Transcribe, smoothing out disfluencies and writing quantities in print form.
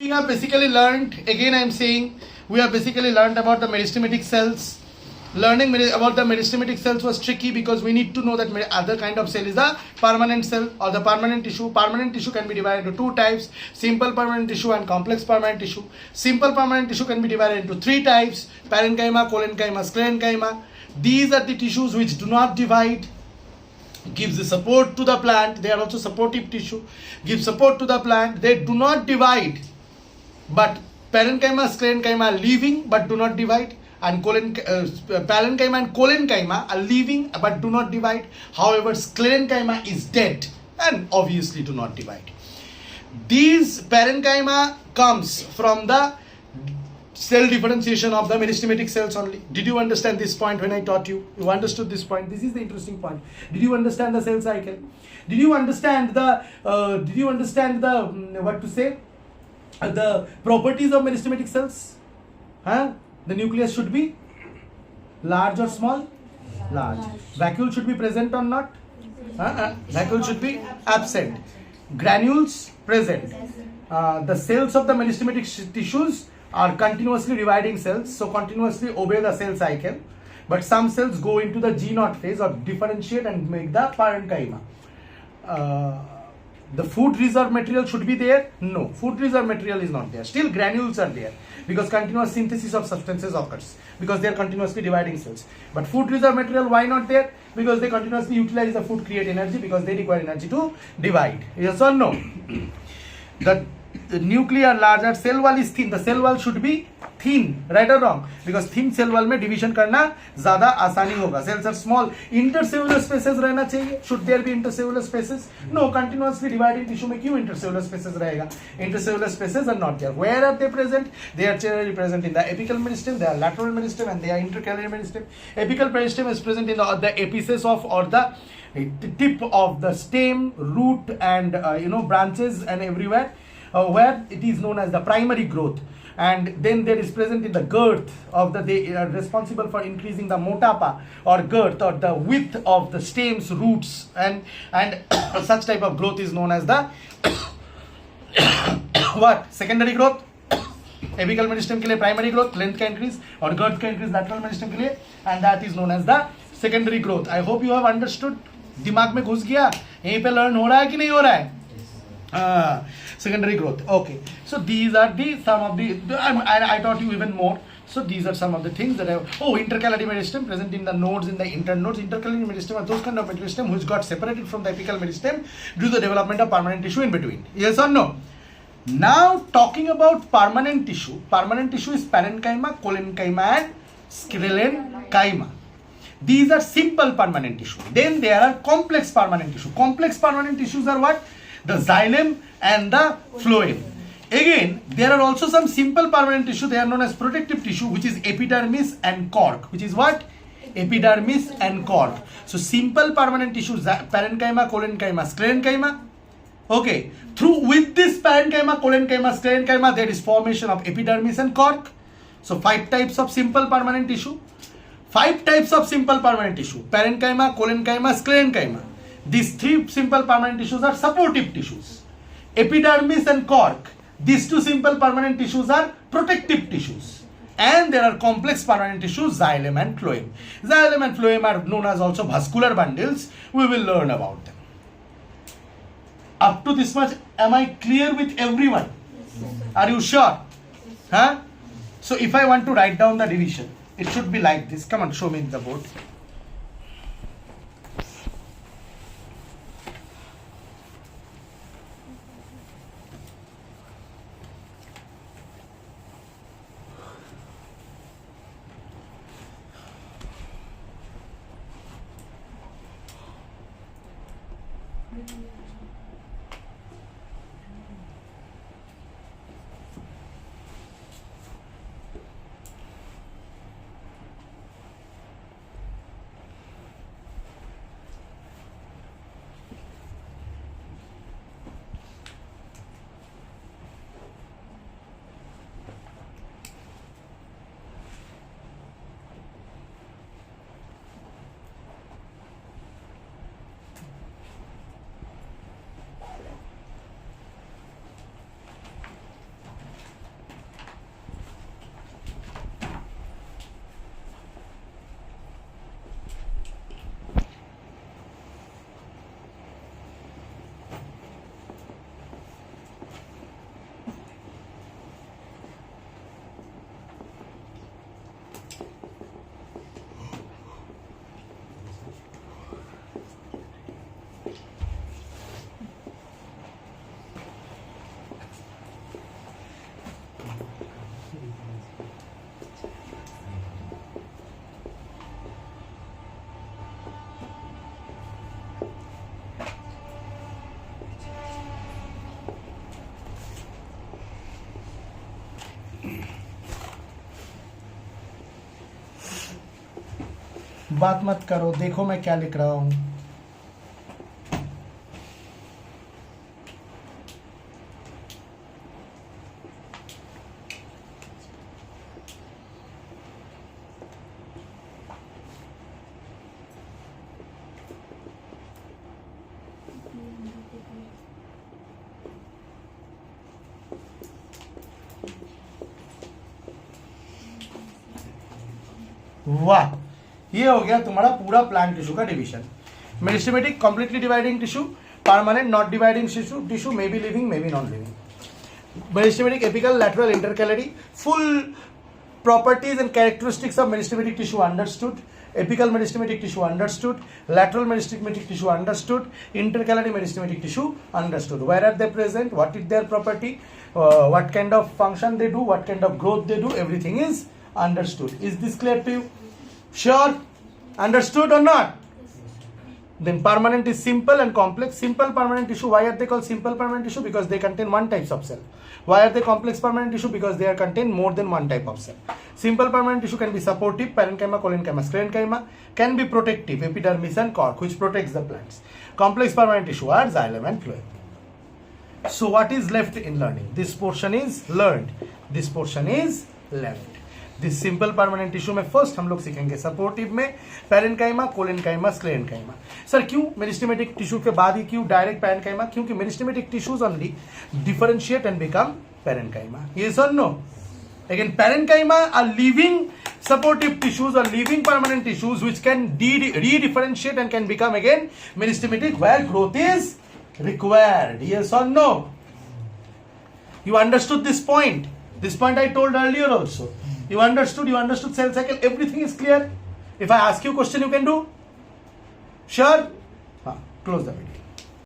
We have basically learned, again I am saying, we have basically learned about the meristematic cells. Learning about the meristematic cells was tricky because we need to know that other kind of cell is the permanent cell or the permanent tissue. Permanent tissue can be divided into two types: simple permanent tissue and complex permanent tissue. Simple permanent tissue can be divided into three types: parenchyma, collenchyma, sclerenchyma. These are the tissues which do not divide, gives the support to the plant. They are also supportive tissue, give support to the plant. They do not divide, but parenchyma, sclerenchyma are living but do not divide, and parenchyma and collenchyma are living but do not divide. However, sclerenchyma is dead and obviously do not divide. These parenchyma comes from the cell differentiation of the meristematic cells only. Did you understand this point when I taught you? You understood this point? This is the interesting point. Did you understand the cell cycle? Did you understand the what to say? The properties of meristematic cells? The nucleus should be large or small? Large. Vacuole should be present or not? Vacuole should be absent. Granules present. The cells of the meristematic tissues are continuously dividing cells, so continuously obey the cell cycle. But some cells go into the G0 phase or differentiate and make the parenchyma. The food reserve material should be there? No, food reserve material is not there. Still granules are there because continuous synthesis of substances occurs because they are continuously dividing cells. But food reserve material, why not there? Because they continuously utilize the food, create energy because they require energy to divide. Yes or no? The nuclear larger cell wall is thin. The cell wall should be thin, right or wrong? Because thin cell wall में division करना ज़्यादा आसानी होगा. Cells are small. Intercellular spaces रहना चाहिए. Should there be intercellular spaces? No. Continuously dividing tissue में क्यों intercellular spaces रहेगा? Intercellular spaces are not there. Where are they present? They are generally present in the apical meristem, they are lateral meristem, and they are intercalary meristem. Apical meristem is present in the apices of or the tip of the stem, root, and branches and everywhere. Where it is known as the primary growth, and then there is present in the girth of they are responsible for increasing the motapa or girth or the width of the stems, roots, and such type of growth is known as the what? Secondary growth. Apical meristem के लिए primary growth, length का increase, और girth का increase lateral meristem के लिए, and that is known as the secondary growth. I hope you have understood. दिमाग में घुस गया? यहीं पे learn हो रहा है कि नहीं हो रहा है? Secondary growth. Okay, so these are some of the I taught you even more. So these are some of the things that intercalary meristem present in the nodes, in the internodes. Intercalary meristem are those kind of meristem which got separated from the apical meristem due to the development of permanent tissue in between. Yes or no? Now talking about permanent tissue. Permanent tissue is parenchyma, collenchyma, and sclerenchyma. These are simple permanent tissue. Then there are complex permanent tissue. Complex permanent tissues are what? The xylem and the phloem. Again, there are also some simple permanent tissue. They are known as protective tissue, which is epidermis and cork. Which is what? Epidermis and cork. So simple permanent tissue, parenchyma, collenchyma, sclerenchyma. Okay. With this parenchyma, collenchyma, sclerenchyma, there is formation of epidermis and cork. So 5 types of simple permanent tissue. 5 types of simple permanent tissue: parenchyma, collenchyma, sclerenchyma. These 3 simple permanent tissues are supportive tissues. Epidermis and cork, these 2 simple permanent tissues are protective tissues. And there are complex permanent tissues, xylem and phloem. Xylem and phloem are known as also vascular bundles. We will learn about them. Up to this much, am I clear with everyone? Yes, are you sure? Huh? So if I want to write down the division, it should be like this. Come on, show me the board. बात मत करो, देखो मैं क्या लिख रहा हूं. वाह, ये हो गया तुम्हारा पूरा प्लांट टिश्यू का division. Meristematic completely dividing tissue, permanent not dividing tissue may be living may be non living. Meristematic apical lateral intercalary, full properties and characteristics of meristematic tissue understood. Apical meristematic tissue understood, lateral meristematic tissue understood, intercalary meristematic tissue understood. Where are they present, what is their property, what kind of function they do, what kind of growth they do, everything is understood. Is this clear to you? Sure? Understood or not? Then permanent is simple and complex. Simple permanent tissue, why are they called simple permanent tissue? Because they contain one type of cell. Why are they complex permanent tissue? Because they are contain more than one type of cell. Simple permanent tissue can be supportive, parenchyma, collenchyma, sclerenchyma, can be protective, epidermis and cork, which protects the plants. Complex permanent tissue are xylem and phloem. So what is left in learning? This portion is learned, this portion is left. This simple permanent tissue में first हम लोग सीखेंगे supportive में parenchyma, collenchyma, sclerenchyma. Sir क्यों meristematic tissue के बाद ही क्यों direct parenchyma? क्योंकि meristematic tissues only differentiate and become parenchyma. Yes और no? Again, parenchyma are living supportive tissues or living permanent tissues which can re-differentiate and can become again meristematic where growth is required. Yes or no? You understood this point? This point I told earlier also. You understood cell cycle, everything is clear. If I ask you question, you can do? Sure? Close the video.